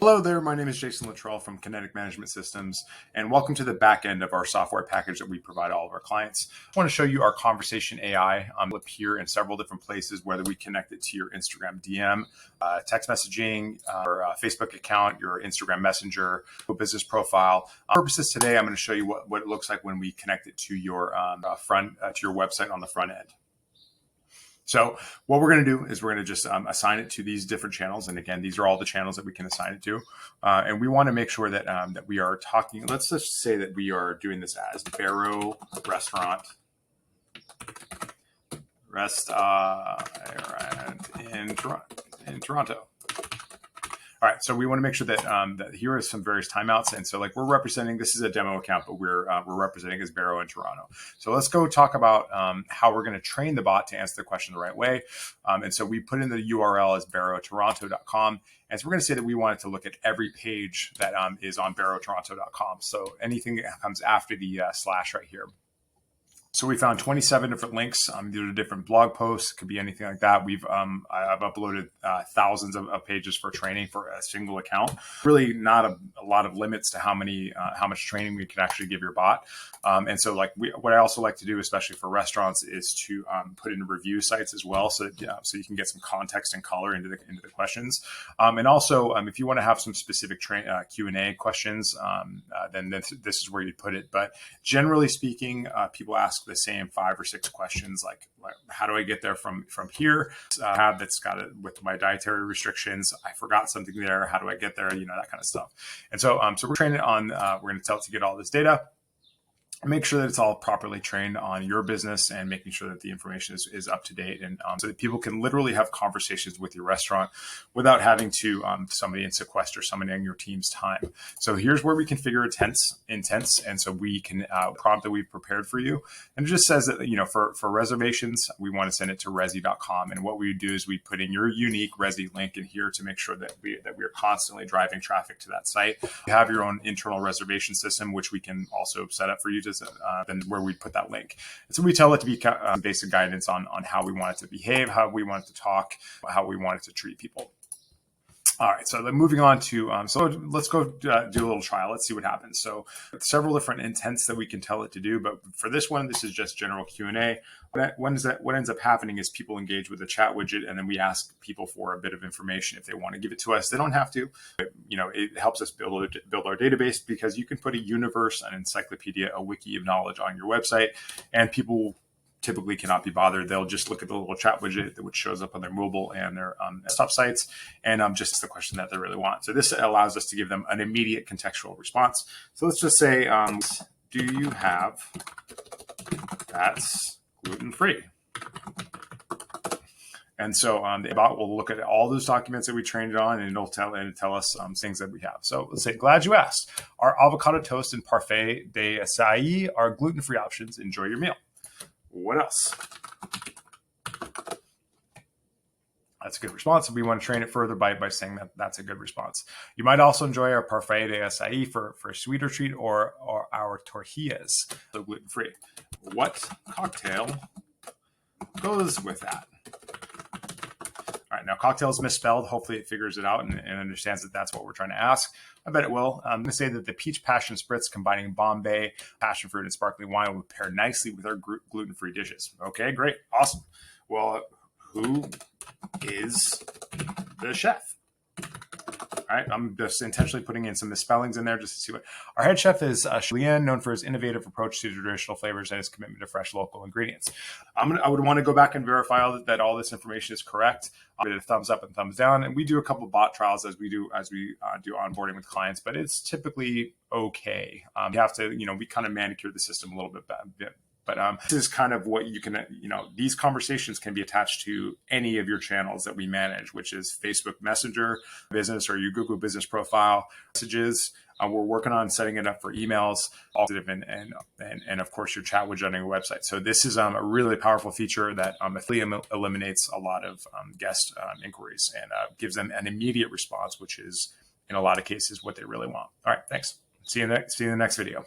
Hello there, my name is Jason Littrell from Kinetic Management Systems, and welcome to the back end of our software package that we provide all of our clients. I want to show you our conversation AI. Will appear in several different places, whether we connect it to your Instagram DM, text messaging, or Facebook account, your Instagram Messenger, business profile. Purposes today, I'm going to show you what it looks like when we connect it to your to your website on the front end. So what we're going to do is we're going to just assign it to these different channels. And again, these are all the channels that we can assign it to. And we want to make sure that that we are talking. Let's just say that we are doing this as Barrow Restaurant in Toronto. All right, so we want to make sure that that here are some various timeouts, and so like we're representing, this is a demo account, but we're representing as Barrow in Toronto. So let's go talk about how we're going to train the bot to answer the question the right way. And so we put in the URL as barrowtoronto.com, and so we're going to say that we want it to look at every page that is on barrowtoronto.com. So anything that comes after the slash right here. So we found 27 different links. These are different blog posts. It could be anything like that. I've uploaded thousands of pages for training for a single account. Really not a lot of limits to how much training we can actually give your bot. And so what I also like to do, especially for restaurants, is to put in review sites as well, so that, so you can get some context and color into the questions. And also, if you want to have some specific Q&A questions, then this is where you put it. But generally speaking, people ask the same 5 or 6 questions, like how do I get there from here? That's got it with my dietary restrictions. I forgot something there. How do I get there? That kind of stuff. And so, so we're training on. We're going to tell it to get all this data. Make sure that it's all properly trained on your business and making sure that the information is up to date, and so that people can literally have conversations with your restaurant without having to somebody and sequester somebody on your team's time. So here's where we configure intents, and so we can prompt that we've prepared for you, and it just says that for reservations we want to send it to resi.com, and what we do is we put in your unique resi link in here to make sure that we are constantly driving traffic to that site. You have your own internal reservation system, which we can also set up for you to then where we put that link. And so we tell it to be basic guidance on how we want it to behave, how we want it to talk, how we want it to treat people. All right, so then moving on to, so let's go do a little trial. Let's see what happens. So several different intents that we can tell it to do, but for this one, this is just general Q&A. What ends up happening is people engage with the chat widget, and then we ask people for a bit of information if they want to give it to us. They don't have to. It helps us build our database, because you can put a universe, an encyclopedia, a wiki of knowledge on your website, and people typically cannot be bothered. They'll just look at the little chat widget which shows up on their mobile and their desktop sites, and just the question that they really want. So this allows us to give them an immediate contextual response. So let's just say, do you have that's gluten-free? And so the bot will look at all those documents that we trained it on, and it'll tell us things that we have. So let's say, glad you asked. Our avocado toast and parfait de acai are gluten-free options. Enjoy your meal. What else? That's a good response. We want to train it further by saying that that's a good response. You might also enjoy our parfait de acai for a sweeter treat, or our tortillas, so gluten-free. What cocktail goes with that? All right, now cocktail is misspelled. Hopefully it figures it out and understands that that's what we're trying to ask. I bet it will. I'm going to say that the peach passion spritz combining Bombay, passion fruit, and sparkling wine will pair nicely with our gluten-free dishes. Okay, great. Awesome. Well, who is the chef? All right, I'm just intentionally putting in some misspellings in there just to see what. Our head chef is Julien, known for his innovative approach to traditional flavors and his commitment to fresh local ingredients. I would want to go back and verify that all this information is correct. I'll give it a thumbs up and thumbs down, and we do a couple of bot trials as we do onboarding with clients, but it's typically okay. You have to, we kind of manicure the system a little bit. But this is kind of what you can, these conversations can be attached to any of your channels that we manage, which is Facebook Messenger business or your Google business profile messages. We're working on setting it up for emails, and of course your chat widget on your website. So this is a really powerful feature that eliminates a lot of guest inquiries and gives them an immediate response, which is in a lot of cases what they really want. All right, thanks. See you in the next video.